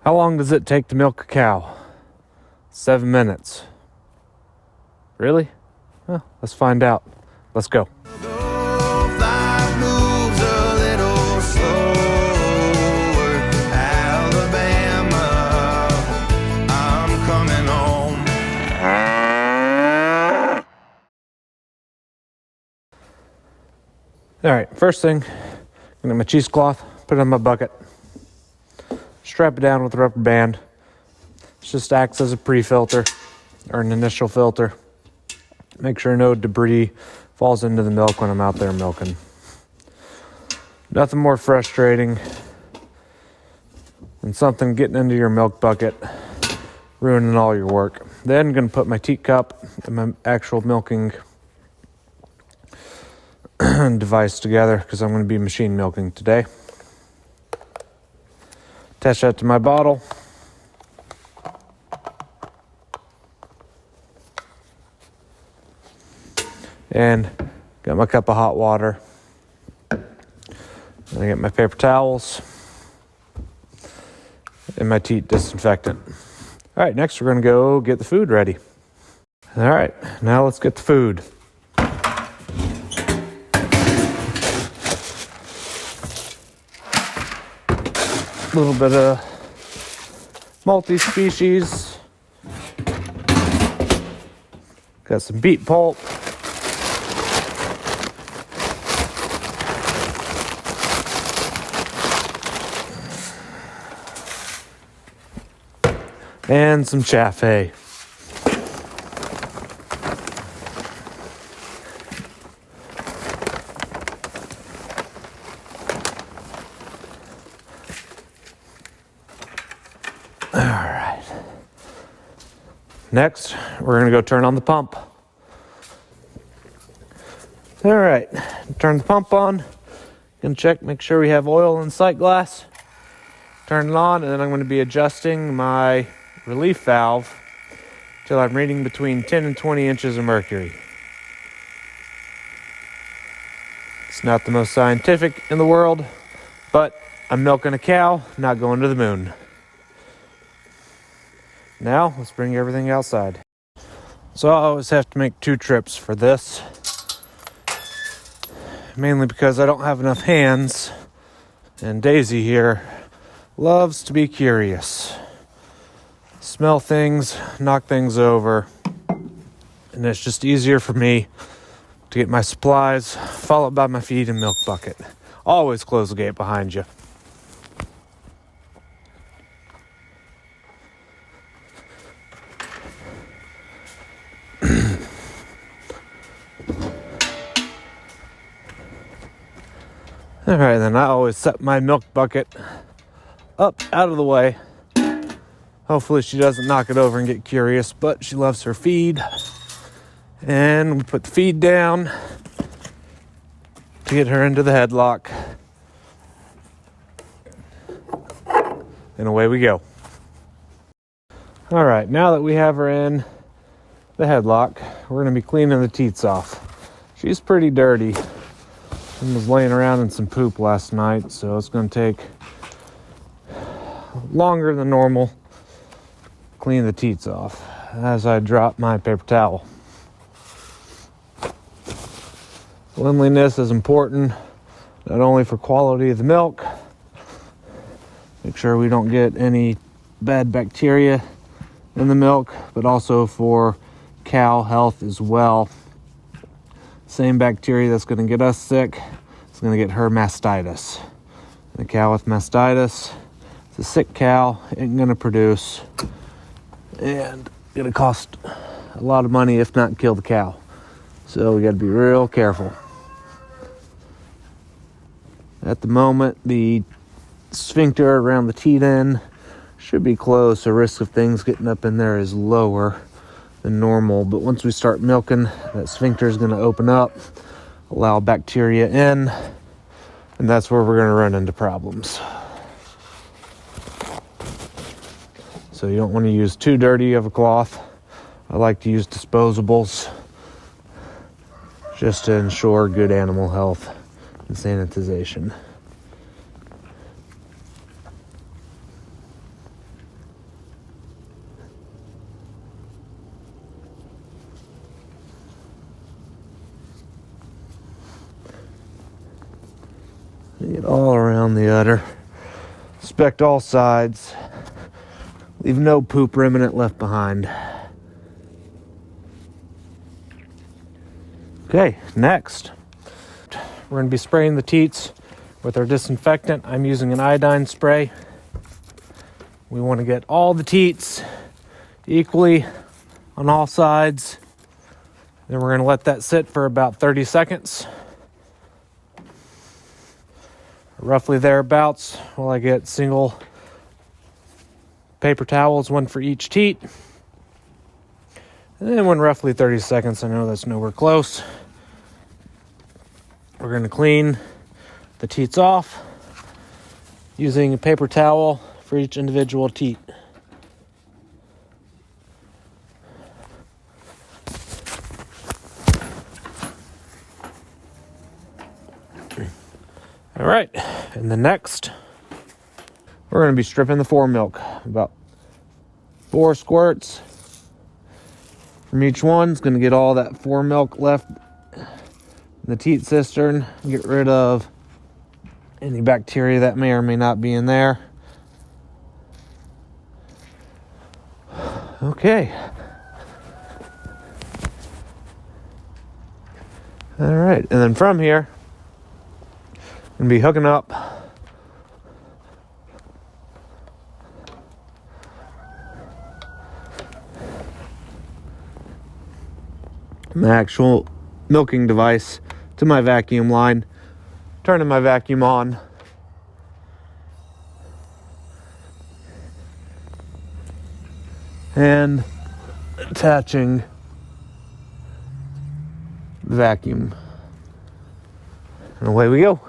How long does it take to milk a cow? 7 minutes. Really? Well, let's find out. Let's go. All right, first thing, I'm gonna get my cheesecloth, put it in my bucket, strap it down with a rubber band. It just acts as a pre-filter or an initial filter. Make sure no debris falls into the milk when I'm out there milking. Nothing more frustrating than something getting into your milk bucket, ruining all your work. Then I'm gonna put my teacup and my actual milking device together because I'm going to be machine milking today. Attach that to my bottle. And got my cup of hot water. And I get my paper towels and my teat disinfectant. All right, next we're going to go get the food ready. All right, now let's get the food. A little bit of multi-species. Got some beet pulp. And some chaff hay. Next, we're going to go turn on the pump. All right, turn the pump on. Gonna check, make sure we have oil in sight glass. Turn it on, and then I'm going to be adjusting my relief valve till I'm reading between 10 and 20 inches of mercury. It's not the most scientific in the world, but I'm milking a cow, not going to the moon. Now, let's bring everything outside. So I always have to make 2 trips for this. Mainly because I don't have enough hands. And Daisy here loves to be curious. Smell things, knock things over. And it's just easier for me to get my supplies, followed by my feed and milk bucket. Always close the gate behind you. All right, then I always set my milk bucket up out of the way. Hopefully she doesn't knock it over and get curious, but she loves her feed. And we put the feed down to get her into the headlock. And away we go. All right, now that we have her in the headlock, we're going to be cleaning the teats off. She's pretty dirty. And was laying around in some poop last night, so it's going to take longer than normal to clean the teats off as I drop my paper towel. Cleanliness is important, not only for quality of the milk, make sure we don't get any bad bacteria in the milk, but also for cow health as well. Same bacteria that's going to get us sick, it's going to get her mastitis. The cow with mastitis, it's a sick cow, ain't going to produce, and going to cost a lot of money, if not kill the cow. So we got to be real careful. At the moment, the sphincter around the teat end should be closed, so risk of things getting up in there is lower than normal, but once we start milking, that sphincter is going to open up, allow bacteria in, and that's where we're going to run into problems. So you don't want to use too dirty of a cloth. I like to use disposables just to ensure good animal health and sanitization. Get all around the udder. Inspect all sides. Leave no poop remnant left behind. Okay, next. We're going to be spraying the teats with our disinfectant. I'm using an iodine spray. We want to get all the teats equally on all sides. Then we're going to let that sit for about 30 seconds. Roughly thereabouts while I get single paper towels, one for each teat. And then when roughly 30 seconds, I know that's nowhere close, we're going to clean the teats off using a paper towel for each individual teat. All right, and then next, we're going to be stripping the foremilk. About 4 squirts from each one. It's going to get all that foremilk left in the teat cistern. Get rid of any bacteria that may or may not be in there. Okay. All right, and then from here, I'm going to be hooking up my actual milking device to my vacuum line, turning my vacuum on, and attaching the vacuum. And away we go.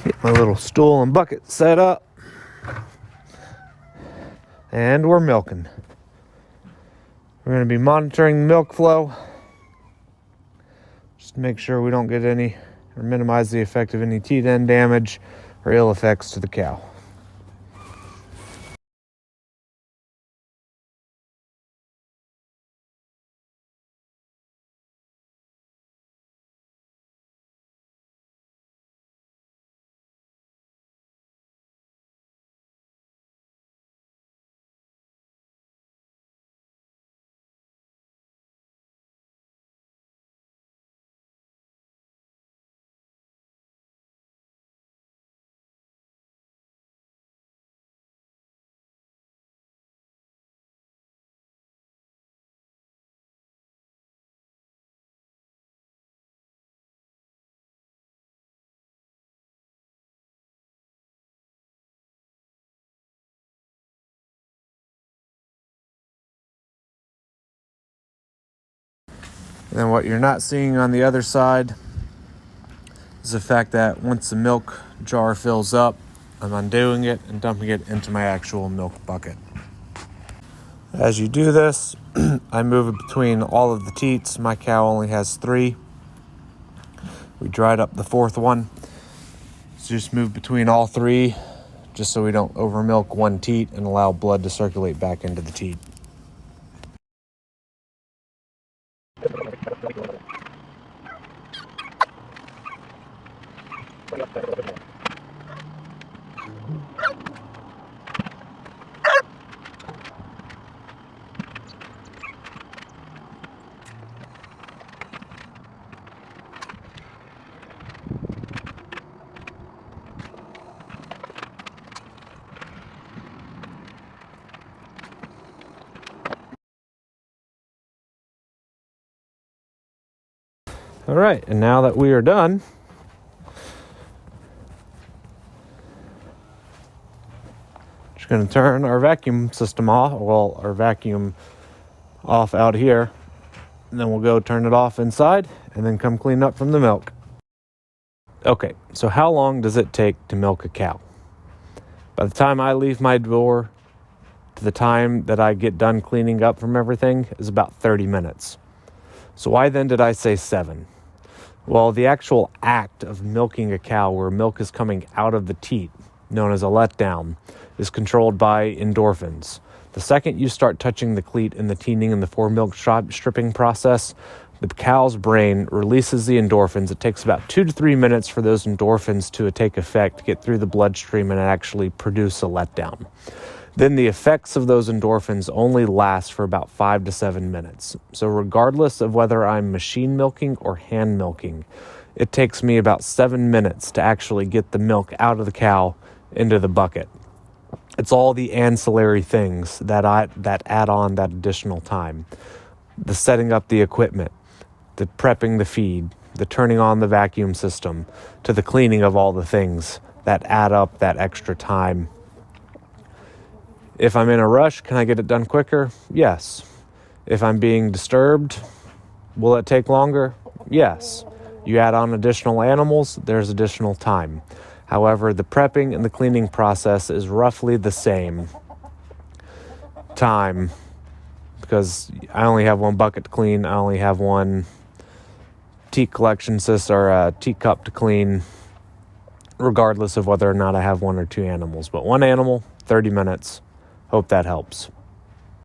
Get my little stool and bucket set up. And we're milking. We're going to be monitoring the milk flow. Just to make sure we don't get any or minimize the effect of any teat end damage or ill effects to the cow. And then what you're not seeing on the other side is the fact that once the milk jar fills up, I'm undoing it and dumping it into my actual milk bucket. As you do this, I move it between all of the teats. My cow only has 3. We dried up the 4th one. So just move between all 3 just so we don't over milk one teat and allow blood to circulate back into the teat. All right, and now that we are done, just going to turn our vacuum system off, well, our vacuum off out here, and then we'll go turn it off inside and then come clean up from the milk. Okay, so how long does it take to milk a cow? By the time I leave my door to the time that I get done cleaning up from everything is about 30 minutes. So why then did I say 7? Well, the actual act of milking a cow where milk is coming out of the teat, known as a letdown, is controlled by endorphins. The second you start touching the cleat in the teaning and the fore-milk stripping process, the cow's brain releases the endorphins. It takes about 2 to 3 minutes for those endorphins to take effect, get through the bloodstream, and actually produce a letdown. Then the effects of those endorphins only last for about 5 to 7 minutes. So regardless of whether I'm machine milking or hand milking, it takes me about 7 minutes to actually get the milk out of the cow into the bucket. It's all the ancillary things that add on that additional time. The setting up the equipment, the prepping the feed, the turning on the vacuum system, to the cleaning of all the things that add up that extra time. If I'm in a rush, can I get it done quicker? Yes. If I'm being disturbed, will it take longer? Yes. You add on additional animals, there's additional time. However, the prepping and the cleaning process is roughly the same time, because I only have one bucket to clean. I only have one teat collection system or a teat cup to clean, regardless of whether or not I have 1 or 2 animals. But 1 animal, 30 minutes. Hope that helps.